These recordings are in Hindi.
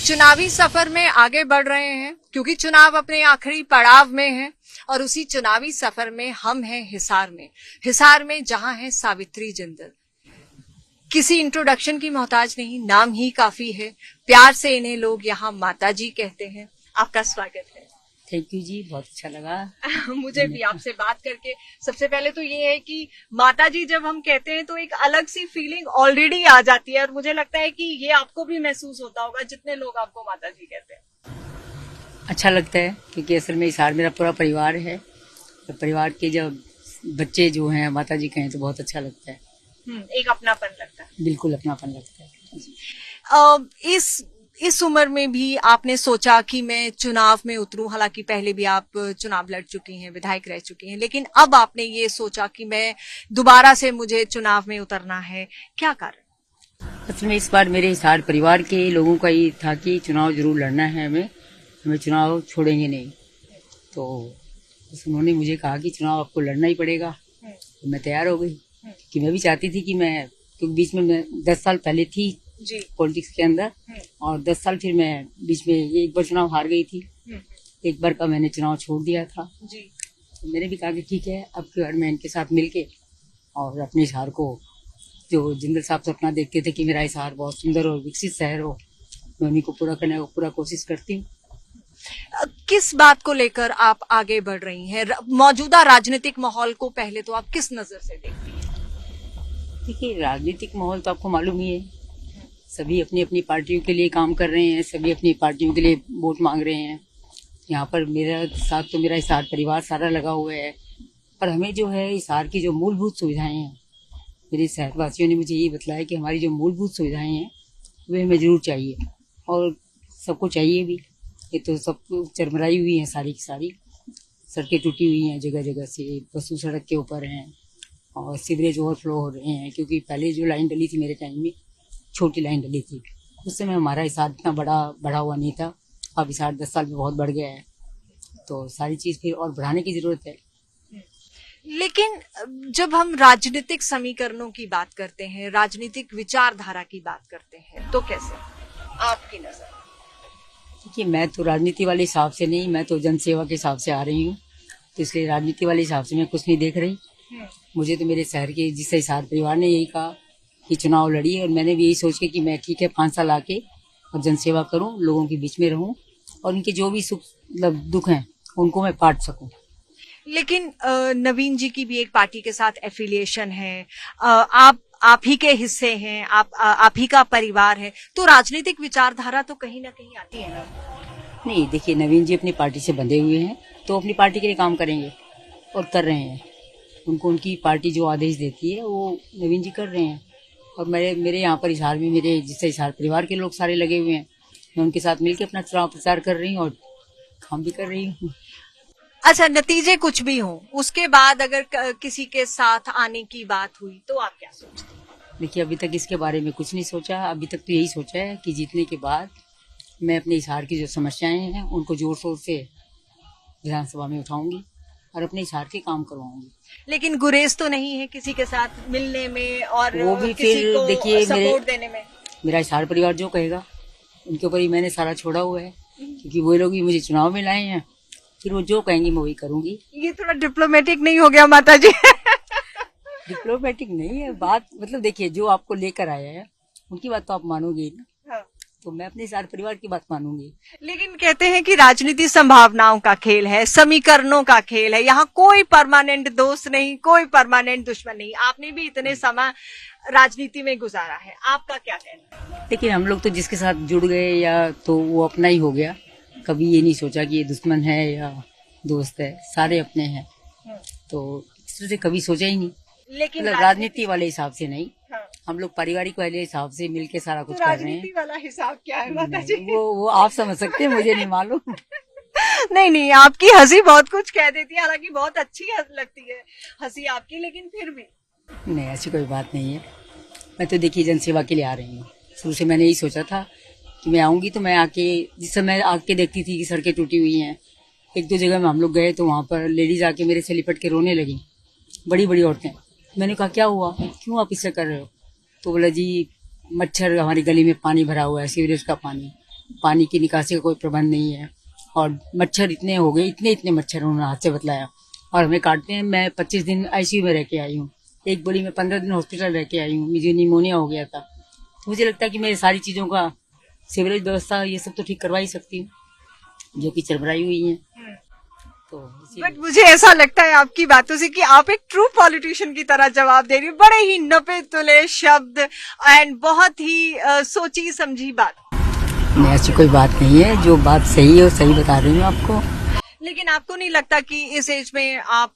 चुनावी सफर में आगे बढ़ रहे हैं क्योंकि चुनाव अपने आखिरी पड़ाव में है और उसी चुनावी सफर में हम हैं हिसार में जहां है सावित्री जिंदल। किसी इंट्रोडक्शन की मोहताज नहीं, नाम ही काफी है। प्यार से इन्हें लोग यहाँ माता जी कहते हैं। आपका स्वागत है। थैंक यू जी, बहुत अच्छा लगा मुझे भी आपसे बात करके। सबसे पहले तो ये है कि माता जी जब हम कहते हैं तो एक अलग सी फीलिंग ऑलरेडी आ जाती है और मुझे लगता है कि ये आपको भी महसूस होता होगा जितने लोग आपको माता जी कहते हैं। अच्छा लगता है क्योंकि असल में हिसार मेरा पूरा परिवार है। तो परिवार के जब बच्चे जो हैं माता जी कहें तो बहुत अच्छा लगता है। एक अपनापन लगता है। बिल्कुल अपनापन लगता है। इस उम्र में भी आपने सोचा कि मैं चुनाव में उतरूं? हालांकि पहले भी आप चुनाव लड़ चुकी हैं, विधायक रह चुकी हैं, लेकिन अब आपने ये सोचा कि मैं दोबारा से मुझे चुनाव में उतरना है, क्या कारण? असल में इस बार मेरे हिसार परिवार के लोगों का ये था कि चुनाव जरूर लड़ना है, हमें चुनाव छोड़ेंगे नहीं। तो उन्होंने मुझे कहा कि चुनाव आपको लड़ना ही पड़ेगा। तो मैं तैयार हो गई कि मैं भी चाहती थी कि मैं, क्योंकि बीच में मैं 10 साल पहले थी जी पॉलिटिक्स के अंदर, और 10 साल फिर मैं बीच में एक बार चुनाव हार गई थी, एक बार का मैंने चुनाव छोड़ दिया था जी। तो मैंने भी कहा कि ठीक है, अब की बार मैं इनके साथ मिलके और अपने हिसार को, जो जिंदल साहब सपना देखते थे कि मेरा हिसार बहुत सुंदर और विकसित शहर हो, मैं उन्हीं को पूरा करने को पूरा कोशिश करती हूँ। किस बात को लेकर आप आगे बढ़ रही हैं? मौजूदा राजनीतिक माहौल को पहले तो आप किस नजर से देखती हैं? देखिए, राजनीतिक माहौल तो आपको मालूम ही है, सभी अपनी अपनी पार्टियों के लिए काम कर रहे हैं, सभी अपनी पार्टियों के लिए वोट मांग रहे हैं। यहाँ पर मेरा साथ तो मेरा हिसार परिवार सारा लगा हुआ है, पर हमें जो है हिसार की जो मूलभूत सुविधाएं हैं, मेरे शहरवासियों ने मुझे ये बतलाया कि हमारी जो मूलभूत सुविधाएं हैं वे हमें जरूर चाहिए और सबको चाहिए भी। ये तो सब चरमराई हुई हैं सारी की सारी, सड़कें टूटी हुई हैं जगह जगह से, पशु सड़क के ऊपर हैं और सीवरेज ओवरफ्लो हो रहे हैं। क्योंकि पहले जो लाइन डली थी मेरे टाइम में, छोटी लाइन डली थी, उस समय हमारा हिसार इतना बढ़ा हुआ नहीं था। अब हिसार 10 साल में बहुत बढ़ गया है, तो सारी चीज़ फिर और बढ़ाने की ज़रूरत है। लेकिन जब हम राजनीतिक समीकरणों की बात करते हैं, राजनीतिक विचारधारा की बात करते हैं, तो कैसे आपकी नजर? देखिए, मैं तो राजनीति वाले हिसाब से नहीं, मैं तो जनसेवा के हिसाब से आ रही हूँ, तो इसलिए राजनीति वाले हिसाब से मैं कुछ नहीं देख रही। मुझे तो मेरे शहर के जिस हिसार परिवार ने यही कहा कि चुनाव लड़िए, और मैंने भी यही सोच के कि मैं ठीक है 5 साल आके और जनसेवा करूं, लोगों के बीच में रहूं और उनके जो भी सुख मतलब दुख हैं उनको मैं बांट सकूं। लेकिन नवीन जी की भी एक पार्टी के साथ एफिलिएशन है, आप ही के हिस्से हैं, आप ही का परिवार है, तो राजनीतिक विचारधारा तो कहीं ना कहीं आती है ना? नहीं, देखिए, नवीन जी अपनी पार्टी से बंधे हुए हैं तो अपनी पार्टी के लिए काम करेंगे और कर रहे हैं। उनको उनकी पार्टी जो आदेश देती है वो नवीन जी कर रहे हैं, और मेरे यहाँ पर हिसार में मेरे जिससे हिसार परिवार के लोग सारे लगे हुए हैं, मैं उनके साथ मिलकर अपना चुनाव प्रचार कर रही हूँ और काम भी कर रही हूँ। अच्छा, नतीजे कुछ भी हों, उसके बाद अगर किसी के साथ आने की बात हुई तो आप क्या सोचते हैं? देखिए, अभी तक इसके बारे में कुछ नहीं सोचा। अभी तक तो यही सोचा है कि जीतने के बाद मैं अपने हिसार की जो समस्याएं हैं उनको जोर शोर से विधानसभा में उठाऊंगी और अपने हिसार के काम करवाऊंगी। लेकिन गुरेज तो नहीं है किसी के साथ मिलने में और वो भी किसी फिर को देखिए सपोर्ट देने में? मेरा हिसार परिवार जो कहेगा उनके ऊपर ही मैंने सारा छोड़ा हुआ है, क्योंकि वो लोग ही मुझे चुनाव में लाए हैं, फिर वो जो कहेंगी मैं वही करूंगी। ये थोड़ा डिप्लोमेटिक नहीं हो गया माता जी? डिप्लोमेटिक नहीं है बात, मतलब देखिए, जो आपको लेकर आया है उनकी बात तो आप मानोगे ही ना। हाँ। तो मैं अपने सारे परिवार की बात मानूंगी। लेकिन कहते हैं कि राजनीति संभावनाओं का खेल है, समीकरणों का खेल है, यहाँ कोई परमानेंट दोस्त नहीं, कोई परमानेंट दुश्मन नहीं। आपने भी इतने समय राजनीति में गुजारा है, आपका क्या कहना है? देखिए, हम लोग तो जिसके साथ जुड़ गए या तो वो अपना ही हो गया, कभी ये नहीं सोचा कि ये दुश्मन है या दोस्त है, सारे अपने हैं, तो इस तरह से कभी सोचा ही नहीं। लेकिन मतलब राजनीति वाले हिसाब से नहीं। हाँ। हम लोग पारिवारिक वाले हिसाब से मिलके सारा कुछ कर रहे हैं। राजनीति वाला हिसाब क्या है माता जी? वो आप समझ सकते हैं, मुझे नहीं मालूम। नहीं, आपकी हंसी बहुत कुछ कह देती है, हालांकि बहुत अच्छी लगती है हंसी आपकी, लेकिन फिर भी नहीं, ऐसी कोई बात नहीं है। मैं तो देखिए जनसेवा के लिए आ रही हूँ, शुरू से मैंने यही सोचा था कि मैं आऊंगी तो मैं आके, जिस समय आके देखती थी कि सड़कें टूटी हुई हैं, 1-2 जगह में हम लोग गए तो वहाँ पर लेडीज आके मेरे से लिपट के रोने लगी, बड़ी बड़ी औरतें। मैंने कहा क्या हुआ, क्यों आप इससे कर रहे हो? तो बोला जी, मच्छर, हमारी गली में पानी भरा हुआ है, सीवरेज का पानी, पानी की निकासी का कोई प्रबंध नहीं है, और मच्छर इतने हो गए, इतने मच्छर उन्होंने हाथ से बतलाया, और हमें काटते हैं। मैं 25 दिन आईसीयू में रह के आई हूँ, एक बोली मैं 15 दिन हॉस्पिटल रह के आई हूँ, मुझे निमोनिया हो गया था। मुझे लगता है कि मैं सारी चीज़ों का, सीवरेज व्यवस्था ये सब तो ठीक करवा ही सकती हूँ, जो कि चरबराई हुई है। तो बट मुझे ऐसा लगता है आपकी बातों से कि आप एक ट्रू पॉलिटिशियन की तरह जवाब दे रही हो, बड़े ही नपे तुले शब्द एंड बहुत ही सोची समझी बात। नहीं, ऐसी कोई बात नहीं है, जो बात सही है वो सही बता रही हूँ आपको। लेकिन आपको नहीं लगता कि इस एज में आप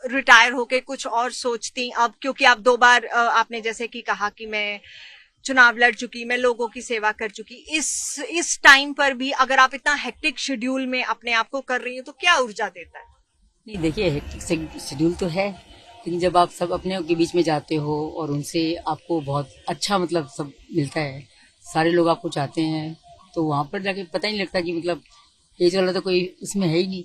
रिटायर होके कुछ और सोचती अब, क्योंकि आप 2 बार आपने जैसे कि कहा कि मैं चुनाव लड़ चुकी, मैं लोगों की सेवा कर चुकी, इस टाइम पर भी अगर आप इतना हेक्टिक शेड्यूल में अपने आप को कर रही हो तो क्या ऊर्जा देता है? नहीं देखिए, हेक्टिक शेड्यूल तो है, लेकिन जब आप सब अपने के बीच में जाते हो और उनसे आपको बहुत अच्छा मतलब सब मिलता है, सारे लोग आपको चाहते हैं, तो वहाँ पर जाके पता ही नहीं लगता कि मतलब एज वाला तो कोई उसमें है ही नहीं।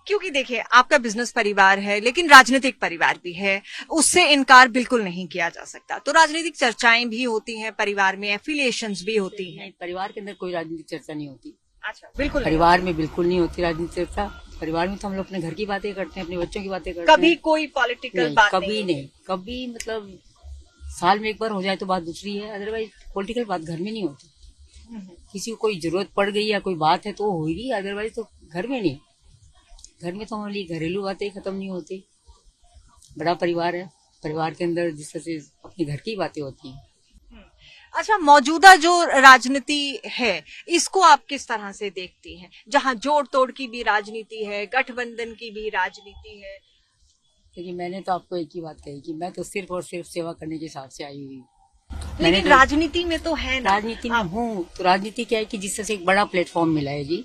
क्योंकि देखिए आपका बिजनेस परिवार है लेकिन राजनीतिक परिवार भी है, उससे इनकार बिल्कुल नहीं किया जा सकता। तो राजनीतिक चर्चाएं भी होती हैं परिवार में, एफिलिएशंस भी होती हैं। परिवार के अंदर कोई राजनीतिक चर्चा नहीं होती। अच्छा, बिल्कुल परिवार में बिल्कुल नहीं होती राजनीतिक चर्चा। परिवार में तो हम लोग अपने घर की बातें करते हैं, अपने बच्चों की बातें करते हैं। कभी कोई पॉलिटिकल बात कभी नहीं, कभी मतलब साल में एक बार हो जाए तो बात दूसरी है, अदरवाइज पॉलिटिकल बात घर में नहीं होती। किसी को कोई जरूरत पड़ गई या कोई बात है तो होगी, अदरवाइज तो घर में नहीं। घर में तो हमारी घरेलू बातें खत्म नहीं होती। बड़ा परिवार है, परिवार के अंदर जिस तरह से अपने घर की बातें होती हैं। अच्छा, मौजूदा जो राजनीति है इसको आप किस तरह से देखती हैं, जहां जोड़ तोड़ की भी राजनीति है, गठबंधन की भी राजनीति है? देखिए, मैंने तो आपको एक ही बात कही कि मैं तो सिर्फ और सिर्फ सेवा करने के हिसाब से आई हुई। लेकिन तो राजनीति में तो है ना, राजनीति में हूँ तो राजनीति क्या है कि जिस तरह से एक बड़ा प्लेटफॉर्म मिला है जी।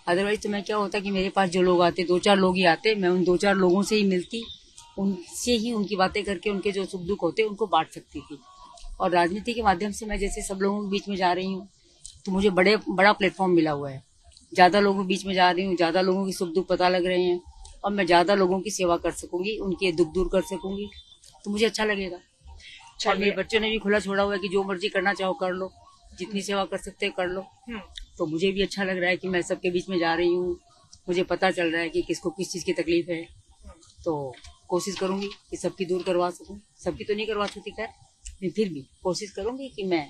अदरवाइज तो मैं क्या होता कि मेरे पास जो लोग आते 2-4 लोग ही आते, मैं उन 2-4 लोगों से ही मिलती, उनसे ही उनकी बातें करके उनके जो सुख दुख होते उनको बांट सकती थी। और राजनीति के माध्यम से मैं जैसे सब लोगों के बीच में जा रही हूँ तो मुझे बड़ा प्लेटफॉर्म मिला हुआ है। ज़्यादा लोगों के बीच में जा रही हूँ, ज़्यादा लोगों की सुख दुख पता लग रहे हैं और मैं ज़्यादा लोगों की सेवा कर सकूंगी, उनके दुख दूर कर सकूंगी, तो मुझे अच्छा लगेगा। और मेरे बच्चों ने भी खुला छोड़ा हुआ है कि जो मर्जी करना चाहो कर लो, जितनी सेवा कर सकते कर लो। तो मुझे भी अच्छा लग रहा है कि मैं सबके बीच में जा रही हूँ, मुझे पता चल रहा है कि किसको किस चीज़ की तकलीफ है, तो कोशिश करूंगी कि सबकी दूर करवा सकूं। सबकी तो नहीं करवा सकती खैर, लेकिन फिर भी कोशिश करूंगी कि मैं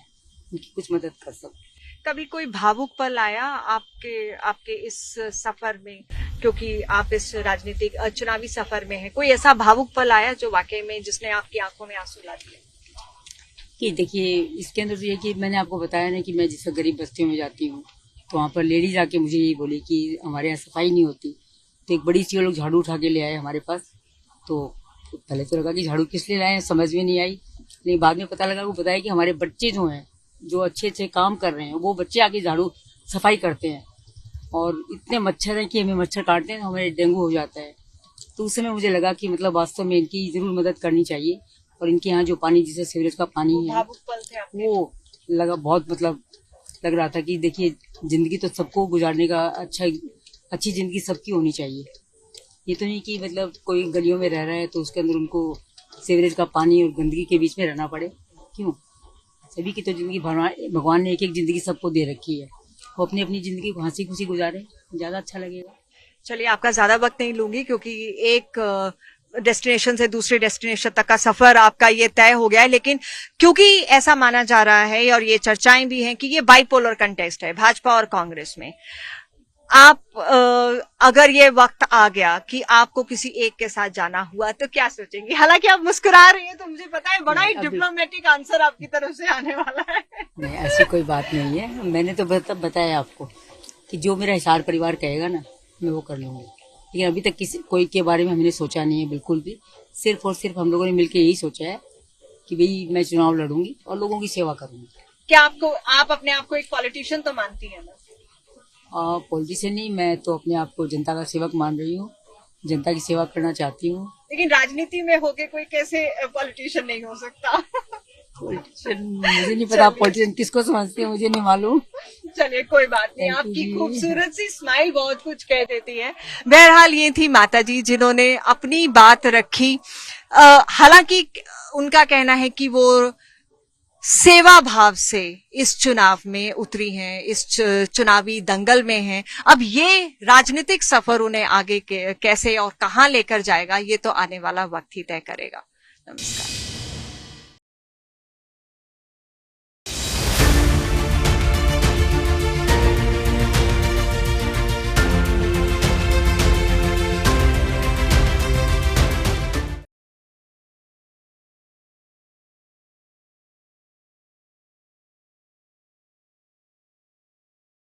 उनकी कुछ मदद कर सकूं। कभी कोई भावुक पल आया आपके इस सफर में, क्योंकि आप इस राजनीतिक चुनावी सफर में हैं, कोई ऐसा भावुक पल आया जो वाकई में जिसने आपकी आंखों में आंसू ला दिए? कि देखिए, इसके अंदर तो ये कि मैंने आपको बताया ना कि मैं जिस गरीब बस्तियों में जाती हूँ तो वहाँ पर लेडीज आके मुझे यही बोली कि हमारे यहाँ सफाई नहीं होती। तो एक बड़ी सी लोग झाड़ू उठा के ले आए हमारे पास। तो पहले तो लगा कि झाड़ू किस लिए लाए, समझ में नहीं आई, लेकिन बाद में पता लगा, वो बताया कि हमारे बच्चे जो हैं जो अच्छे अच्छे काम कर रहे हैं वो बच्चे आके झाड़ू सफाई करते हैं, और इतने मच्छर हैं कि हमें मच्छर काटते हैं, हमें डेंगू हो जाता है। तो उस समय मुझे लगा कि मतलब वास्तव में इनकी जरूर मदद करनी चाहिए, और इनके यहाँ जो पानी जिसे सीवरेज का पानी है वो लगा बहुत मतलब लग रहा था कि देखिए, जिंदगी तो सबको गुजारने का अच्छी जिंदगी सबकी होनी चाहिए। ये तो नहीं कि मतलब कोई गलियों में रह रहा है तो उसके अंदर उनको सीवरेज का पानी और गंदगी के बीच में रहना पड़े। क्यों? सभी की तो जिंदगी भगवान ने एक एक जिंदगी सबको दे रखी है, वो अपनी अपनी जिंदगी को हंसी खुशी गुजारे, ज्यादा अच्छा लगेगा। चलिए, आपका ज्यादा वक्त नहीं लूंगी क्योंकि एक डेस्टिनेशन से दूसरे डेस्टिनेशन तक का सफर आपका ये तय हो गया है, लेकिन क्योंकि ऐसा माना जा रहा है और ये चर्चाएं भी हैं कि ये बाइपोलर कंटेस्ट है भाजपा और कांग्रेस में, आप अगर ये वक्त आ गया कि आपको किसी एक के साथ जाना हुआ तो क्या सोचेंगे? हालांकि आप मुस्कुरा रही हैं तो मुझे पता है बड़ा ही डिप्लोमेटिक आंसर आपकी तरफ से आने वाला है। नहीं, ऐसी कोई बात नहीं है। मैंने तो बताया आपको कि जो मेरा हिसार परिवार कहेगा ना मैं वो कर लूंगी, लेकिन अभी तक कोई के बारे में हमने सोचा नहीं है बिल्कुल भी। सिर्फ और सिर्फ हम लोगों ने मिलकर यही सोचा है कि भाई मैं चुनाव लड़ूंगी और लोगों की सेवा करूंगी। क्या आप अपने आप को एक पॉलिटिशियन तो मानती है ना? पॉलिटिशियन नहीं, मैं तो अपने आप को जनता का सेवक मान रही हूँ, जनता की सेवा करना चाहती हूँ। लेकिन राजनीति में होके कोई कैसे पॉलिटिशियन नहीं हो सकता? पॉलिटिशियन मुझे नहीं पता, पॉलिटिशियन किसको समझते हैं मुझे नहीं मालूम। चलिए कोई बात नहीं, आपकी खूबसूरत सी स्माइल बहुत कुछ कह देती है। बहरहाल ये थी माताजी जिन्होंने अपनी बात रखी। हालांकि उनका कहना है कि वो सेवा भाव से इस चुनाव में उतरी हैं, इस चुनावी दंगल में हैं। अब ये राजनीतिक सफर उन्हें आगे कैसे और कहां लेकर जाएगा, ये तो आने वाला वक्त ही तय करेगा। नमस्कार।